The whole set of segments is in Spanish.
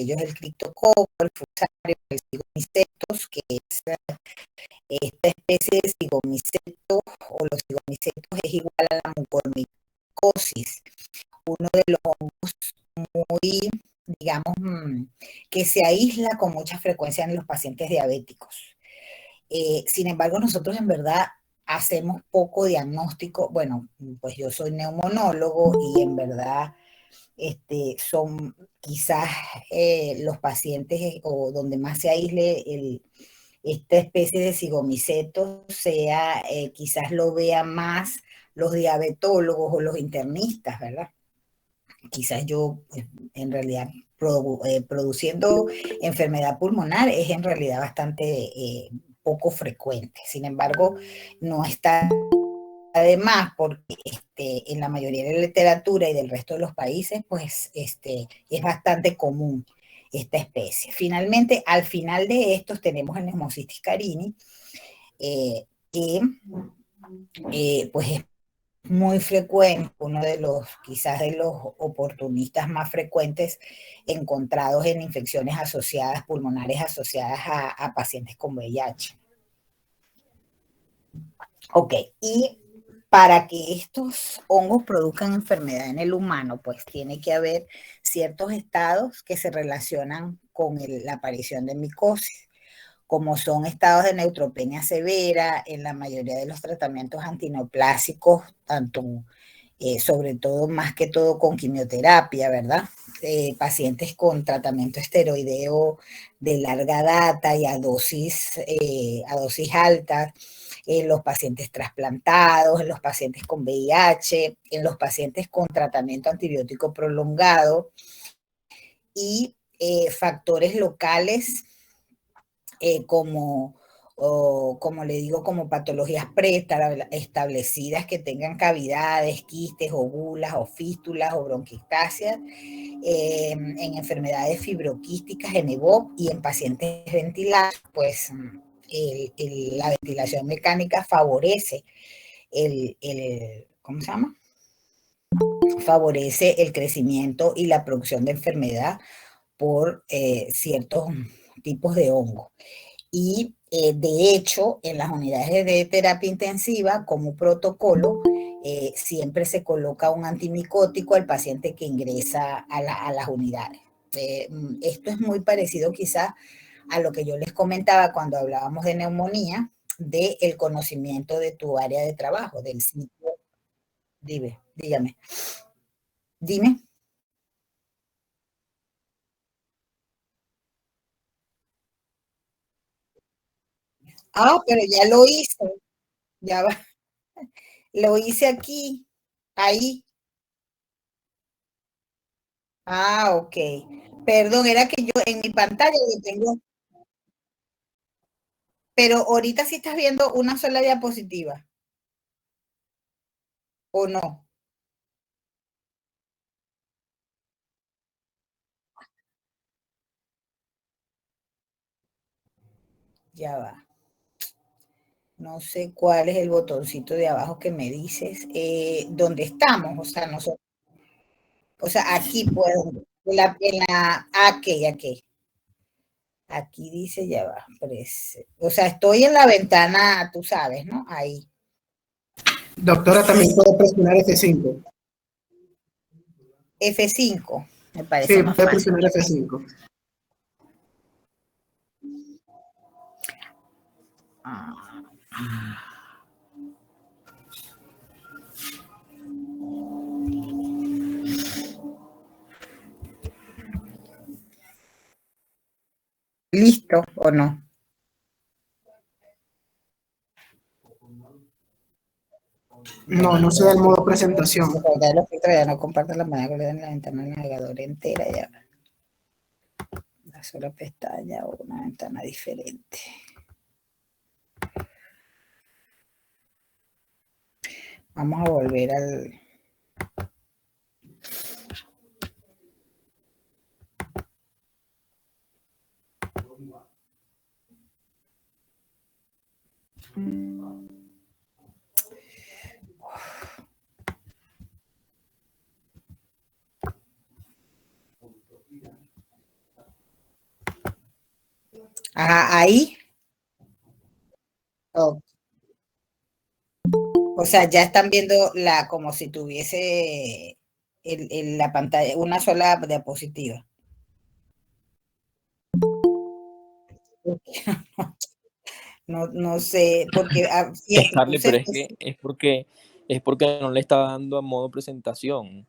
ellos el criptococo, el fusario, el cigomicetos, que es esta especie de cigomiceto o los cigomicetos es igual a la mucormicosis, uno de los hongos muy, digamos, que se aísla con mucha frecuencia en los pacientes diabéticos. Sin embargo, nosotros en verdad hacemos poco diagnóstico. Bueno, pues yo soy neumonólogo y en verdad son quizás los pacientes o donde más se aísle esta especie de cigomiceto sea, quizás lo vean más los diabetólogos o los internistas, ¿verdad? Quizás yo, pues, en realidad, produciendo enfermedad pulmonar es en realidad bastante poco frecuente. Sin embargo, no está de más porque en la mayoría de la literatura y del resto de los países, pues es bastante común esta especie. Finalmente, al final de estos tenemos el Pneumocystis carini, que pues es muy frecuente, uno de los, quizás de los oportunistas más frecuentes encontrados en infecciones asociadas, pulmonares asociadas a pacientes con VIH. Ok, y para que estos hongos produzcan enfermedad en el humano, pues tiene que haber ciertos estados que se relacionan con la aparición de micosis, como son estados de neutropenia severa en la mayoría de los tratamientos antineoplásicos, tanto sobre todo, más que todo con quimioterapia, ¿verdad? Pacientes con tratamiento esteroideo de larga data y a dosis altas, en los pacientes trasplantados, en los pacientes con VIH, en los pacientes con tratamiento antibiótico prolongado y factores locales como le digo, como patologías preestablecidas que tengan cavidades, quistes o bulas o fístulas o bronquiectasias, en enfermedades fibroquísticas, en EBOC y en pacientes ventilados, pues la ventilación mecánica favorece ¿cómo se llama? Favorece el crecimiento y la producción de enfermedad por ciertos tipos de hongos. Y de hecho, en las unidades de terapia intensiva, como protocolo, siempre se coloca un antimicótico al paciente que ingresa a las unidades. Esto es muy parecido quizás a lo que yo les comentaba cuando hablábamos de neumonía, del conocimiento de tu área de trabajo, del sitio. Dígame. Dime. Ah, pero ya lo hice, ya va, lo hice aquí, ahí. Ah, ok. Perdón, era que yo en mi pantalla yo tengo, pero ahorita sí estás viendo una sola diapositiva, ¿o no? Ya va. No sé cuál es el botoncito de abajo que me dices. ¿Dónde estamos? O sea, nosotros, o sea, aquí puedo. Aquí, aquí. Aquí dice, ya va. O sea, estoy en la ventana, tú sabes, ¿no? Ahí. Doctora, también puede presionar F5. F5, me parece Sí, más puede fácil. presionar F5. Ah, ¿listo o no? No, no se da el modo presentación. Ya los filtros ya no comparten la manera que le dan la ventana del navegador entera, ya una sola pestaña o una ventana diferente. Vamos a volver al... Ajá, ahí. Oh, o sea, ya están viendo como si tuviese la pantalla, una sola diapositiva. No sé, porque fíjate, Charlie, pero es porque no le está dando a modo presentación.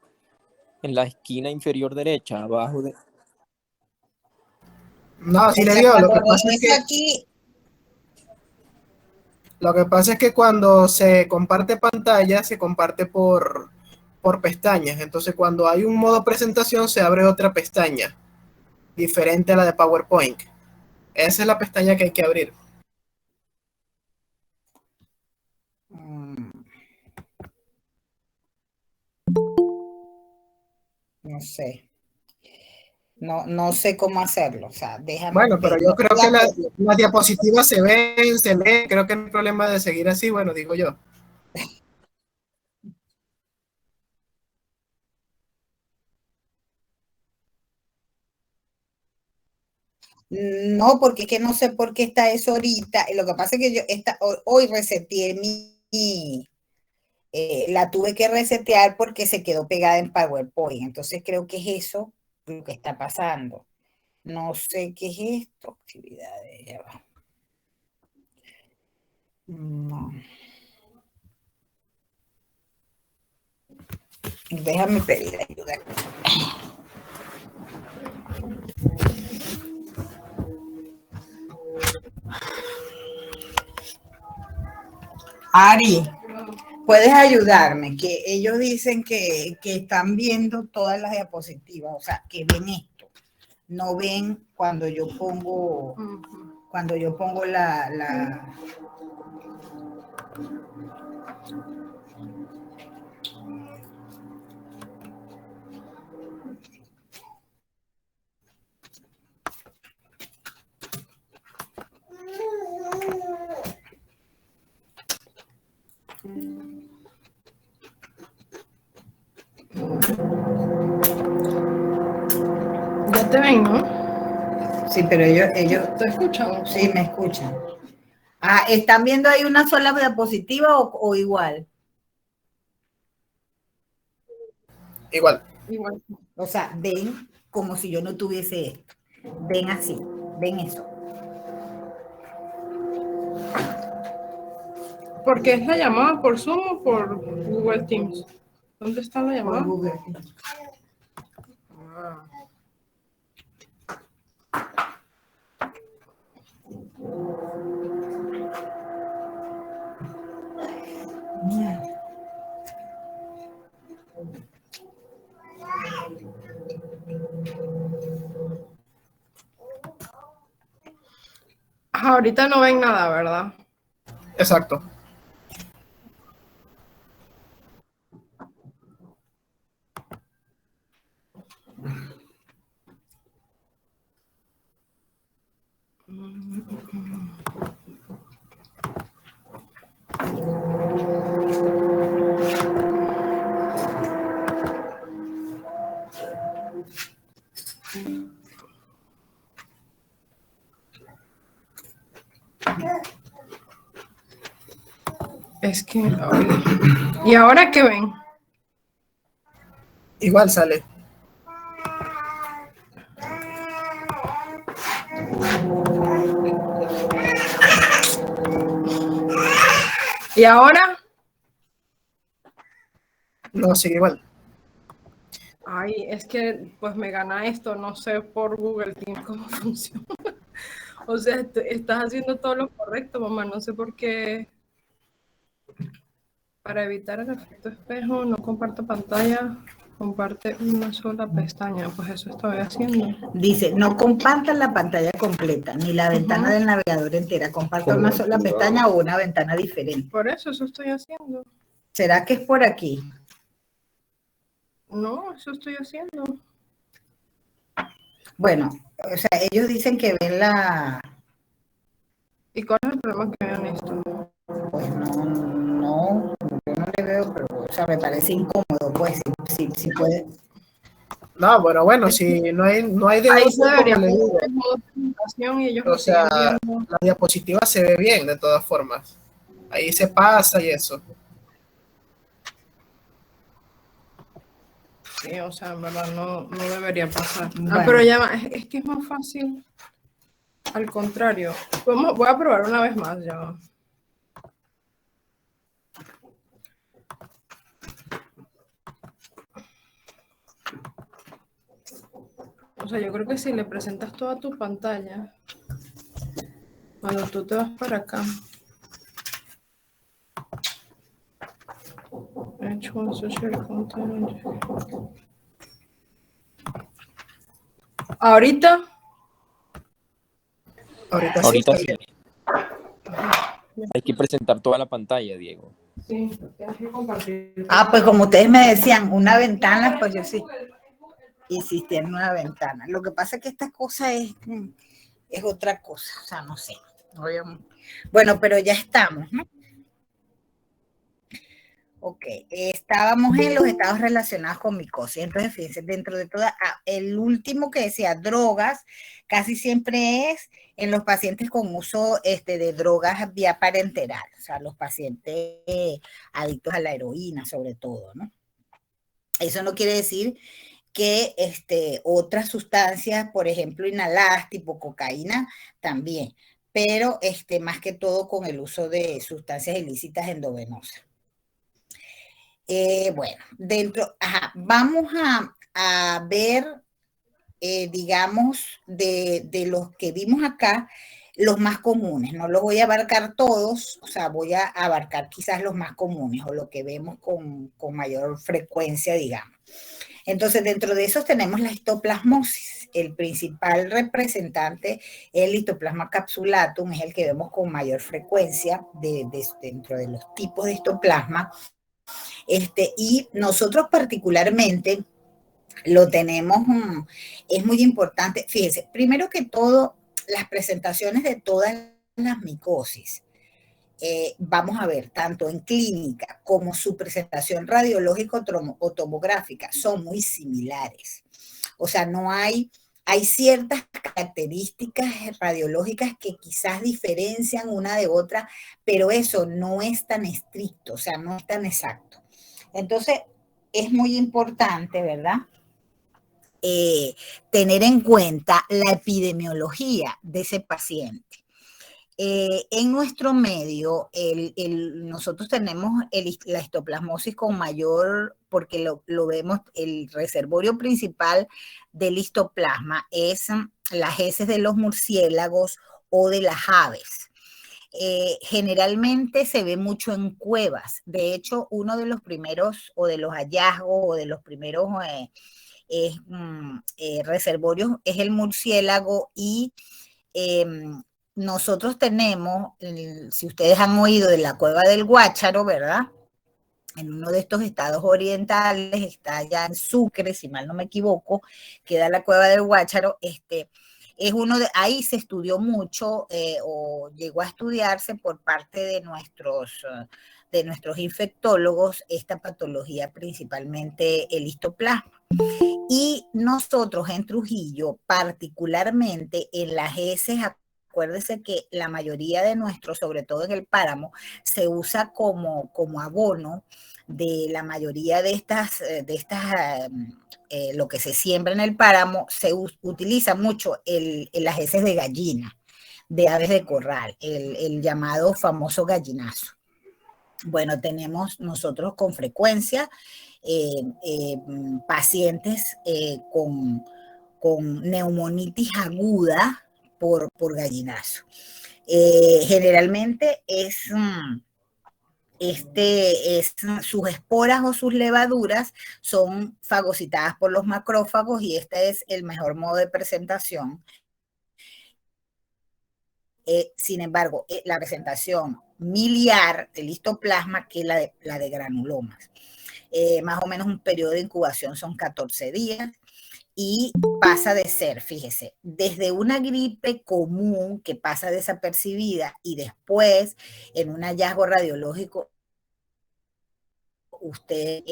En la esquina inferior derecha, abajo de... No, sí o le sea, dio. cuando regreso aquí, Lo que pasa es que cuando se comparte pantalla, se comparte por pestañas. Entonces, cuando hay un modo presentación, se abre otra pestaña, diferente a la de PowerPoint. Esa es la pestaña que hay que abrir. no sé. No sé cómo hacerlo, o sea, déjame Bueno, pero ver. yo creo que las diapositivas se ven, se leen. Creo que no hay problema de seguir así, bueno, digo yo. No, porque es que no sé por qué está eso ahorita. Lo que pasa es que hoy reseteé la tuve que resetear porque se quedó pegada en PowerPoint. Entonces creo que es eso lo que está pasando. No sé qué es esto. Actividades, ya va. No. Déjame pedir ayuda. Ari, puedes ayudarme, que ellos dicen que están viendo todas las diapositivas, o sea, que ven esto, no ven cuando yo pongo la... Ya te ven, ¿no? Sí, pero ellos ¿Te escuchan? sí me escuchan. Ah, ¿están viendo ahí una sola diapositiva o igual? Igual. Igual. O sea, ven como si yo no tuviese esto. Ven así, ven eso. ¿Por qué es la llamada? ¿Por Zoom o por Google Teams? ¿Dónde está la llamada? Por Google. Ah. Ajá, ahorita no ven nada, ¿verdad? Exacto. Es que... ay. ¿Y ahora qué ven? Igual sale. ¿Y ahora? No, sigue igual. Ay, es que pues me gana esto, no sé por Google Teams cómo funciona. O sea, estás haciendo todo lo correcto, mamá, no sé por qué. Para evitar el efecto espejo, no comparto pantalla, comparte una sola pestaña. Pues eso estoy haciendo. Dice, no compartan la pantalla completa, ni la ventana del navegador entera. Comparta una sola pestaña o una ventana diferente. Por eso estoy haciendo. ¿Será que es por aquí? No, eso estoy haciendo. Bueno, o sea, ellos dicen que ven la... ¿Y cuál es el problema que vean esto? Pues no, yo no le veo, pero, o sea, me parece incómodo, pues, si puede. No, pero bueno, si no hay de Ahí se otro, debería como le digo. poner el modo presentación y ellos O lo siguen sea, viendo. la diapositiva se ve bien de todas formas. Ahí se pasa y eso. Sí, o sea, en verdad no debería pasar. Bueno. Pero ya va, es que es más fácil. Al contrario. Voy a probar una vez más ya. Va. O sea, yo creo que si le presentas toda tu pantalla, cuando tú te vas para acá, ahorita, Ahorita sí Ahorita está sí. bien. Hay que presentar toda la pantalla, Diego. sí, tienes que compartir. Pues como ustedes me decían, una ventana, pues yo sí insistí en una ventana. Lo que pasa es que esta cosa es otra cosa, o sea, no sé. Bueno, pero ya estamos, ¿no? Ok, estábamos en los estados relacionados con micosis. Entonces, fíjense, dentro de toda, el último que decía drogas, casi siempre es en los pacientes con uso de drogas vía parenteral, o sea, los pacientes adictos a la heroína, sobre todo, ¿no? Eso no quiere decir que otras sustancias, por ejemplo, inhaladas, tipo cocaína, también, pero más que todo con el uso de sustancias ilícitas endovenosas. Bueno, vamos a ver, digamos, de los que vimos acá, los más comunes. No los voy a abarcar todos, o sea, voy a abarcar quizás los más comunes o lo que vemos con mayor frecuencia, digamos. Entonces, dentro de esos tenemos la histoplasmosis. El principal representante es el histoplasma capsulatum, es el que vemos con mayor frecuencia dentro de los tipos de histoplasma. Y nosotros particularmente lo tenemos, es muy importante. Fíjense, primero que todo, las presentaciones de todas las micosis, vamos a ver, tanto en clínica como su presentación radiológica o tomográfica, son muy similares. O sea, hay ciertas características radiológicas que quizás diferencian una de otra, pero eso no es tan estricto, o sea, no es tan exacto. Entonces, es muy importante, ¿verdad? Tener en cuenta la epidemiología de ese paciente. En nuestro medio, nosotros tenemos la histoplasmosis con mayor, porque lo vemos, el reservorio principal del histoplasma es las heces de los murciélagos o de las aves. Generalmente se ve mucho en cuevas. De hecho, uno de los primeros o de los hallazgos o de los primeros reservorios es el murciélago y nosotros tenemos, si ustedes han oído de la cueva del Guácharo, ¿verdad? En uno de estos estados orientales, está allá en Sucre, si mal no me equivoco, queda la cueva del Guácharo, es ahí se estudió mucho o llegó a estudiarse por parte de nuestros infectólogos esta patología, principalmente el histoplasma. Y nosotros en Trujillo, particularmente en las heces, acuérdese que la mayoría de nuestros, sobre todo en el páramo, se usa como abono de la mayoría de estas lo que se siembra en el páramo, se utiliza mucho las heces de gallina, de aves de corral, el llamado famoso gallinazo. Bueno, tenemos nosotros con frecuencia pacientes con neumonitis aguda por gallinazo. Generalmente sus esporas o sus levaduras son fagocitadas por los macrófagos y este es el mejor modo de presentación. Sin embargo, la presentación miliar del histoplasma que es la de granulomas. Más o menos un periodo de incubación son 14 días y pasa de ser, fíjese, desde una gripe común que pasa desapercibida y después en un hallazgo radiológico usted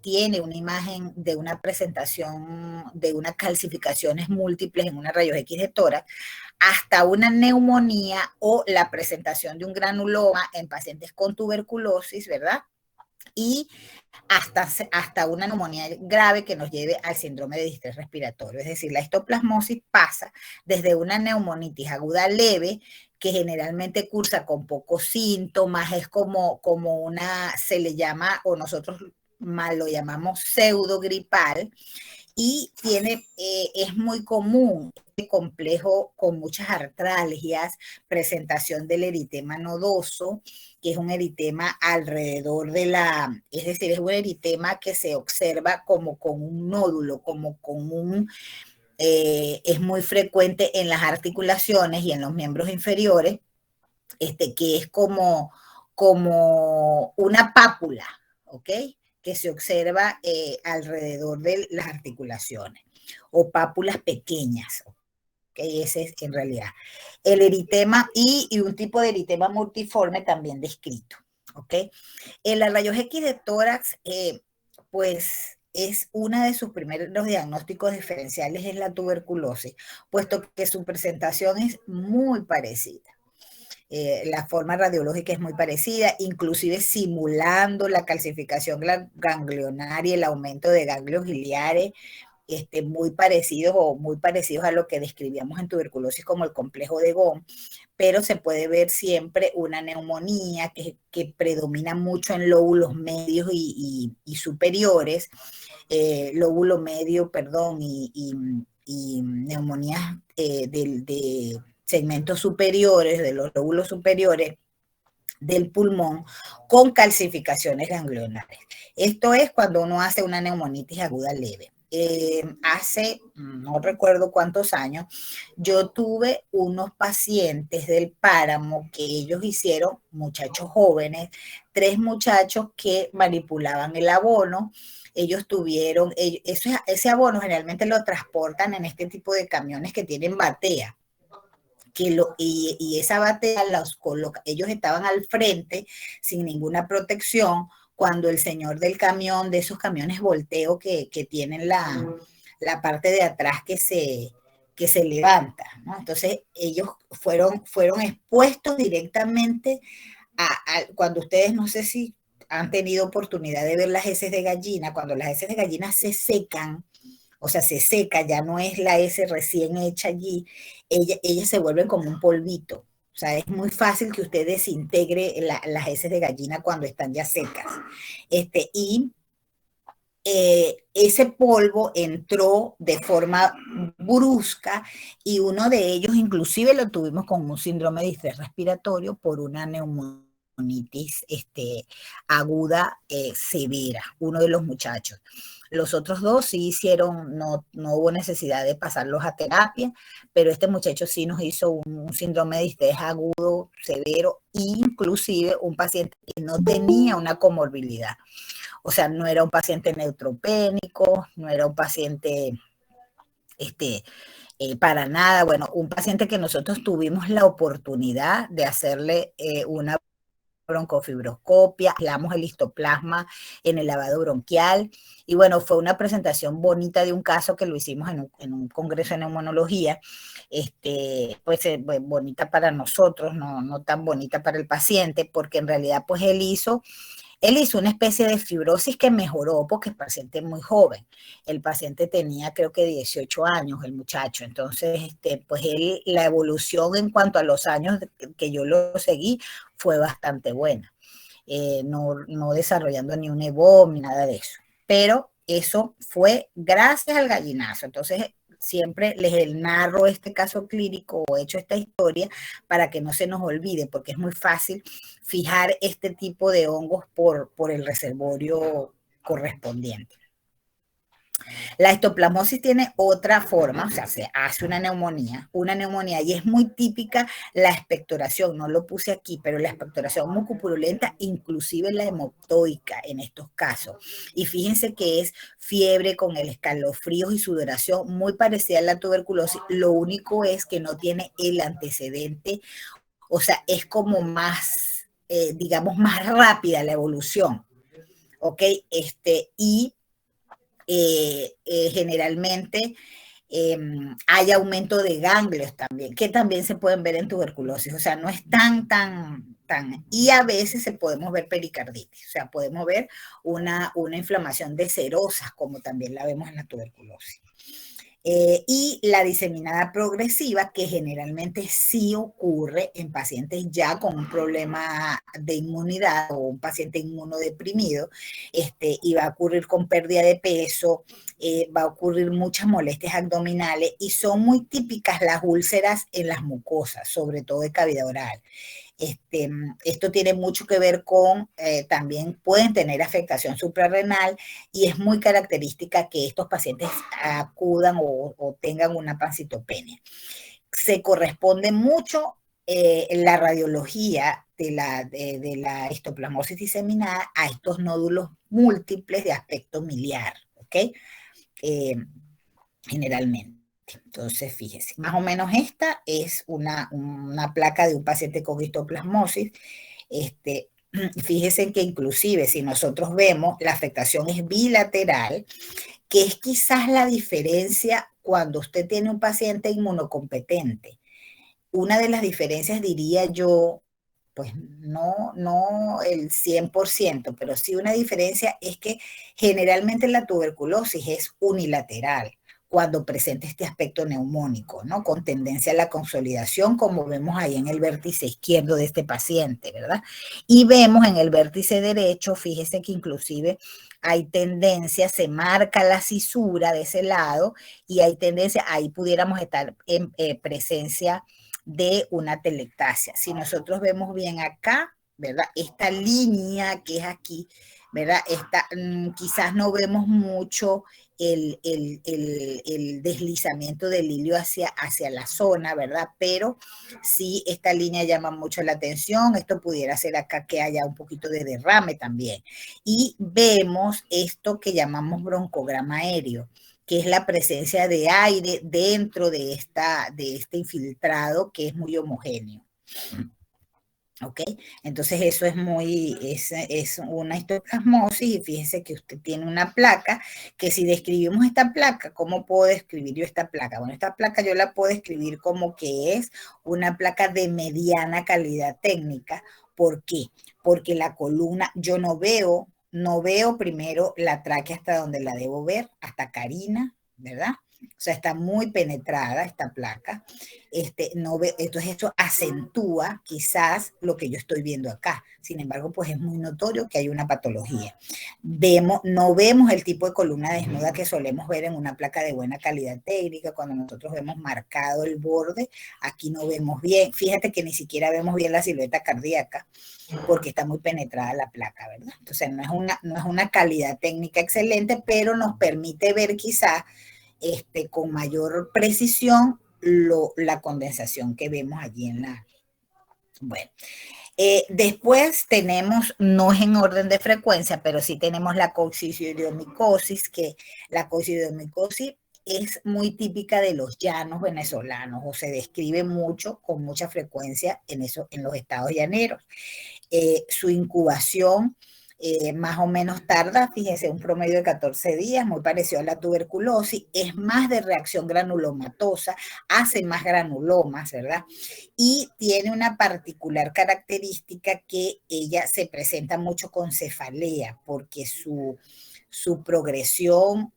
tiene una imagen de una presentación de unas calcificaciones múltiples en una rayos X de tórax, hasta una neumonía o la presentación de un granuloma en pacientes con tuberculosis, ¿verdad? Y hasta una neumonía grave que nos lleve al síndrome de distrés respiratorio. Es decir, la histoplasmosis pasa desde una neumonitis aguda leve, que generalmente cursa con pocos síntomas, es como una, se le llama, o nosotros mal lo llamamos pseudogripal, y es muy común este complejo con muchas artralgias, presentación del eritema nodoso, que es un eritema alrededor es decir, es un eritema que se observa como con un nódulo, como con es muy frecuente en las articulaciones y en los miembros inferiores, que es como una pápula, ¿ok? Que se observa alrededor de las articulaciones, o pápulas pequeñas, que ese es en realidad el eritema, y un tipo de eritema multiforme también descrito, ¿ok? En la rayos X de tórax, pues es uno de sus primeros diagnósticos diferenciales en la tuberculosis, puesto que su presentación es muy parecida. La forma radiológica es muy parecida, inclusive simulando la calcificación ganglionar y el aumento de ganglios biliares, muy parecidos a lo que describíamos en tuberculosis como el complejo de Ghom, pero se puede ver siempre una neumonía que predomina mucho en lóbulos medios y superiores, lóbulo medio, perdón, y neumonías de segmentos superiores, de los lóbulos superiores del pulmón, con calcificaciones ganglionares. Esto es cuando uno hace una neumonitis aguda leve. Hace, no recuerdo cuántos años, yo tuve unos pacientes del Páramo que ellos hicieron, muchachos jóvenes, 3 muchachos que manipulaban el abono. Ellos tuvieron, ese abono generalmente lo transportan en este tipo de camiones que tienen batea. Y esa batea los coloca, ellos estaban al frente sin ninguna protección, cuando el señor del camión, de esos camiones volteo que tienen la parte de atrás que se levanta, ¿no? Entonces ellos fueron expuestos directamente cuando ustedes, no sé si han tenido oportunidad de ver las heces de gallina, cuando las heces de gallina se secan, o sea, se seca, ya no es la S recién hecha allí, ellas se vuelven como un polvito. O sea, es muy fácil que usted desintegre las heces de gallina cuando están ya secas. Ese polvo entró de forma brusca, y uno de ellos inclusive lo tuvimos con un síndrome de distrés respiratorio por una neumonitis aguda severa, uno de los muchachos. Los otros 2 sí hicieron, no hubo necesidad de pasarlos a terapia, pero este muchacho sí nos hizo un síndrome de distrés agudo severo, inclusive un paciente que no tenía una comorbilidad. O sea, no era un paciente neutropénico, no era un paciente para nada. Bueno, un paciente que nosotros tuvimos la oportunidad de hacerle una broncofibroscopia, aislamos el histoplasma en el lavado bronquial, y bueno, fue una presentación bonita de un caso que lo hicimos en un congreso de neumonología, pues bonita para nosotros, no tan bonita para el paciente, porque en realidad pues él hizo una especie de fibrosis que mejoró, porque el paciente es muy joven. El paciente tenía, creo que 18 años, el muchacho. Entonces, pues la evolución en cuanto a los años que yo lo seguí fue bastante buena. No desarrollando ni un EBOM ni nada de eso. Pero eso fue gracias al gallinazo. Entonces, siempre les narro este caso clínico o hecho esta historia para que no se nos olvide, porque es muy fácil fijar este tipo de hongos por el reservorio correspondiente. La histoplasmosis tiene otra forma, o sea, se hace una neumonía, y es muy típica la expectoración, no lo puse aquí, pero la expectoración mucopurulenta, inclusive la hemoptoica en estos casos. Y fíjense que es fiebre con el escalofríos y sudoración muy parecida a la tuberculosis, lo único es que no tiene el antecedente, o sea, es como más, digamos, más rápida la evolución. ¿ok? Y generalmente hay aumento de ganglios también, que también se pueden ver en tuberculosis, o sea, no es tan, y a veces se podemos ver pericarditis, o sea, podemos ver una inflamación de serosas, como también la vemos en la tuberculosis. Y la diseminada progresiva, que generalmente sí ocurre en pacientes ya con un problema de inmunidad o un paciente inmunodeprimido, y va a ocurrir con pérdida de peso, va a ocurrir muchas molestias abdominales y son muy típicas las úlceras en las mucosas, sobre todo de cavidad oral. Esto tiene mucho que ver con, también pueden tener afectación suprarrenal y es muy característica que estos pacientes acudan o tengan una pancitopenia. Se corresponde mucho la radiología de la histoplasmosis diseminada a estos nódulos múltiples de aspecto miliar, ¿ok? Generalmente. Entonces, fíjese, más o menos esta es una placa de un paciente con histoplasmosis. Fíjese que inclusive si nosotros vemos, la afectación es bilateral, que es quizás la diferencia cuando usted tiene un paciente inmunocompetente. Una de las diferencias, diría yo, pues no el 100%, pero sí una diferencia es que generalmente la tuberculosis es unilateral cuando presenta este aspecto neumónico, ¿no? Con tendencia a la consolidación, como vemos ahí en el vértice izquierdo de este paciente, ¿verdad? Y vemos en el vértice derecho, fíjese que inclusive hay tendencia, se marca la cisura de ese lado y hay tendencia, ahí pudiéramos estar en presencia de una telectasia. Si nosotros vemos bien acá, ¿verdad? Esta línea que es aquí, ¿verdad? Quizás no vemos mucho el deslizamiento del hilio hacia la zona, ¿verdad? Pero sí, esta línea llama mucho la atención. Esto pudiera ser acá que haya un poquito de derrame también. Y vemos esto que llamamos broncograma aéreo, que es la presencia de aire dentro de este infiltrado que es muy homogéneo. ¿Ok? Entonces eso es una histoplasmosis y fíjese que usted tiene una placa, que si describimos esta placa, ¿cómo puedo describir yo esta placa? Bueno, esta placa yo la puedo describir como que es una placa de mediana calidad técnica. ¿Por qué? Porque la columna, yo no veo primero la tráquea hasta donde la debo ver, hasta carina, ¿verdad? O sea, está muy penetrada esta placa. Entonces esto acentúa quizás lo que yo estoy viendo acá. Sin embargo, pues es muy notorio que hay una patología. No vemos el tipo de columna desnuda que solemos ver en una placa de buena calidad técnica. Cuando nosotros vemos marcado el borde, aquí no vemos bien. Fíjate que ni siquiera vemos bien la silueta cardíaca porque está muy penetrada la placa, ¿verdad? Entonces no es una calidad técnica excelente, pero nos permite ver quizás con mayor precisión la condensación que vemos allí en la... Bueno, después tenemos, no es en orden de frecuencia, pero sí tenemos la coccidiomicosis, que la coccidiomicosis es muy típica de los llanos venezolanos, o se describe mucho, con mucha frecuencia en los estados llaneros. Su incubación más o menos tarda, fíjense, un promedio de 14 días, muy parecido a la tuberculosis, es más de reacción granulomatosa, hace más granulomas, ¿verdad? Y tiene una particular característica que ella se presenta mucho con cefalea, porque su progresión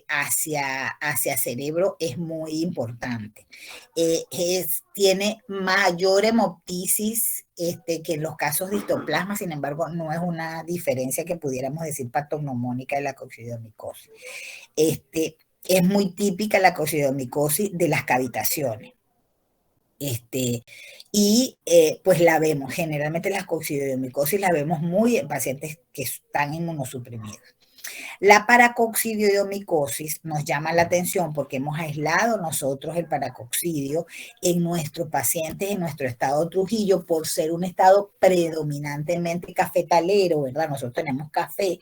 hacia cerebro es muy importante. Tiene mayor hemoptisis que en los casos de histoplasma, sin embargo, no es una diferencia que pudiéramos decir patognomónica de la coccidiomicosis. Es muy típica la coccidiomicosis de las cavitaciones. Pues la vemos, generalmente las coccidiomicosis la vemos muy en pacientes que están inmunosuprimidos. La paracoccidiomicosis nos llama la atención porque hemos aislado nosotros el paracoccidio en nuestros pacientes, en nuestro estado Trujillo, por ser un estado predominantemente cafetalero, ¿verdad? Nosotros tenemos café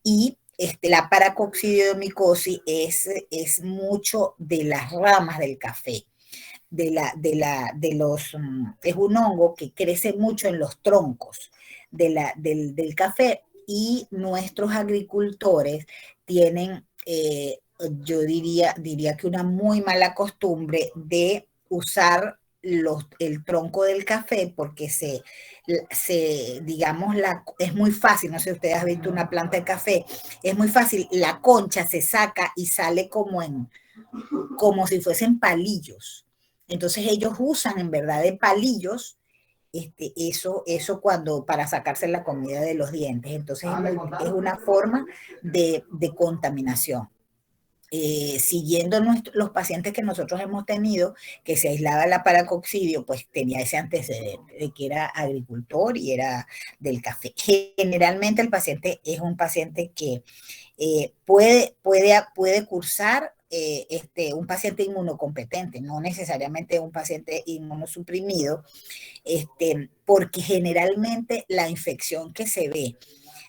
y la paracoccidiomicosis es mucho de las ramas del café. Es un hongo que crece mucho en los troncos del café y nuestros agricultores tienen, yo diría que una muy mala costumbre de usar el tronco del café porque digamos, es muy fácil, no sé si ustedes han visto una planta de café, es muy fácil, la concha se saca y sale como si fuesen palillos. Entonces ellos usan en verdad de palillos eso para sacarse la comida de los dientes. Entonces es una forma de contaminación. Siguiendo los pacientes que nosotros hemos tenido, que se aislaba la paracoccidio, pues tenía ese antecedente de que era agricultor y era del café. Generalmente el paciente es un paciente que puede cursar un paciente inmunocompetente, no necesariamente un paciente inmunosuprimido, porque generalmente la infección que se ve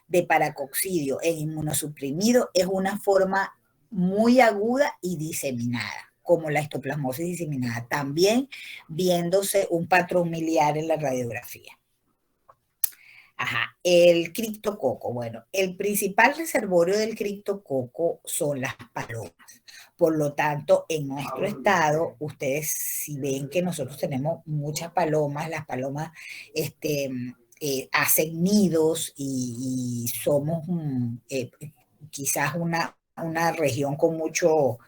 de paracoccidio en inmunosuprimido es una forma muy aguda y diseminada, como la histoplasmosis diseminada, también viéndose un patrón miliar en la radiografía. Ajá, el criptococo. Bueno, el principal reservorio del criptococo son las palomas. Por lo tanto, en nuestro estado, ustedes si ven que nosotros tenemos muchas palomas, las palomas hacen nidos y somos quizás una región con muchos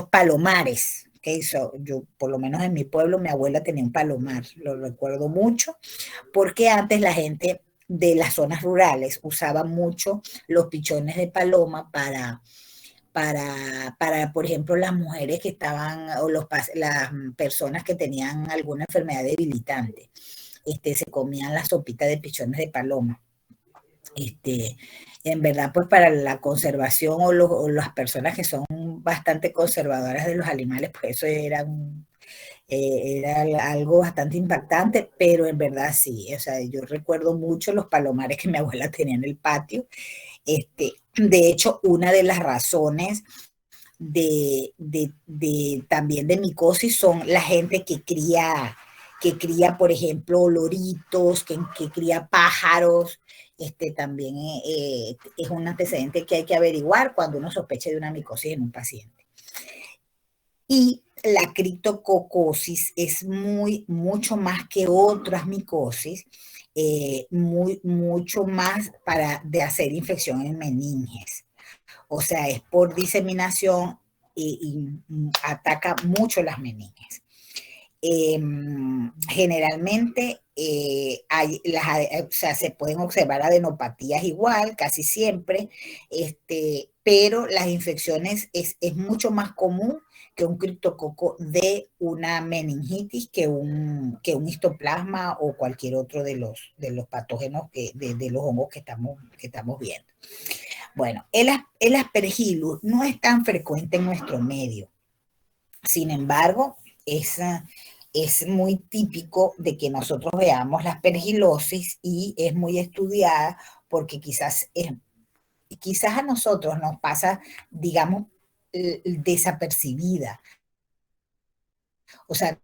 palomares. Okay, yo, por lo menos en mi pueblo, mi abuela tenía un palomar, lo recuerdo mucho, porque antes la gente de las zonas rurales usaba mucho los pichones de paloma para por ejemplo, las mujeres que estaban, o las personas que tenían alguna enfermedad debilitante, se comían la sopita de pichones de paloma. En verdad, pues para la conservación o las personas que son bastante conservadoras de los animales, pues eso era algo bastante impactante, pero en verdad sí, o sea, yo recuerdo mucho los palomares que mi abuela tenía en el patio. De hecho, una de las razones también de micosis son la gente que cría, por ejemplo, loritos, que cría pájaros. También es un antecedente que hay que averiguar cuando uno sospecha de una micosis en un paciente. Y la criptococosis es mucho más que otras micosis, mucho más de hacer infección en meninges. O sea, es por diseminación y ataca mucho las meninges. Generalmente o sea, se pueden observar adenopatías igual, casi siempre, pero las infecciones es mucho más común que un criptococo de una meningitis que un histoplasma o cualquier otro de los patógenos de los hongos que estamos viendo. Bueno, el aspergillus no es tan frecuente en nuestro medio. Sin embargo, es muy típico de que nosotros veamos la aspergilosis y es muy estudiada porque quizás a nosotros nos pasa, digamos, desapercibida. O sea,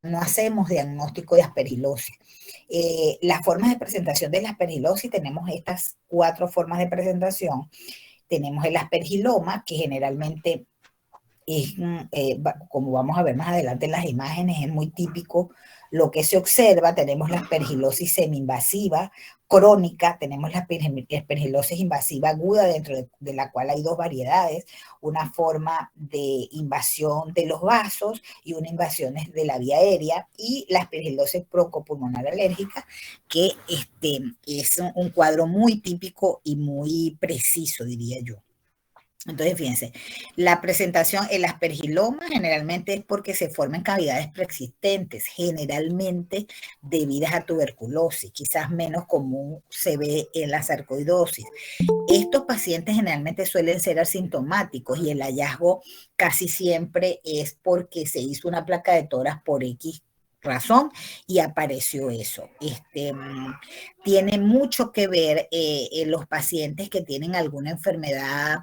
no hacemos diagnóstico de aspergilosis. Las formas de presentación de la aspergilosis, tenemos estas 4 formas de presentación. Tenemos el aspergiloma, que generalmente es, como vamos a ver más adelante en las imágenes, es muy típico lo que se observa. Tenemos la aspergilosis semi-invasiva crónica, tenemos la aspergilosis invasiva aguda, dentro de la cual hay 2 variedades, una forma de invasión de los vasos y una invasión de la vía aérea, y la aspergilosis broncopulmonar alérgica, que es un cuadro muy típico y muy preciso, diría yo. Entonces, fíjense, la presentación, el aspergiloma generalmente es porque se forman cavidades preexistentes, generalmente debidas a tuberculosis, quizás menos común se ve en la sarcoidosis. Estos pacientes generalmente suelen ser asintomáticos y el hallazgo casi siempre es porque se hizo una placa de tórax por X razón y apareció eso. Tiene mucho que ver en los pacientes que tienen alguna enfermedad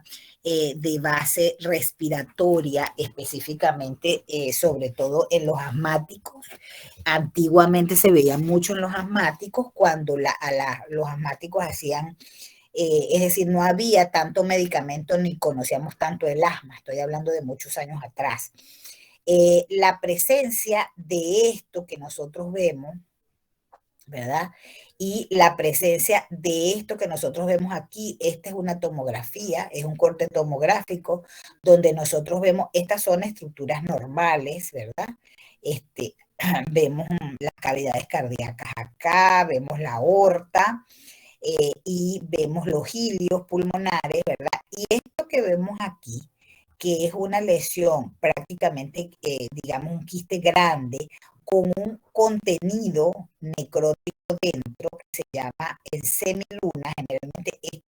de base respiratoria, específicamente, sobre todo en los asmáticos. Antiguamente se veía mucho en los asmáticos cuando los asmáticos hacían, es decir, no había tanto medicamento ni conocíamos tanto el asma, estoy hablando de muchos años atrás. La presencia de esto que nosotros vemos, ¿verdad? Y la presencia de esto que nosotros vemos aquí, esta es una tomografía, es un corte tomográfico, donde nosotros vemos, estas son estructuras normales, ¿verdad? Vemos las cavidades cardíacas acá, vemos la aorta, y vemos los ilios pulmonares, ¿verdad? Y esto que vemos aquí, que es una lesión prácticamente, digamos, un quiste grande con un contenido necrótico dentro que se llama el semiluna. Generalmente esto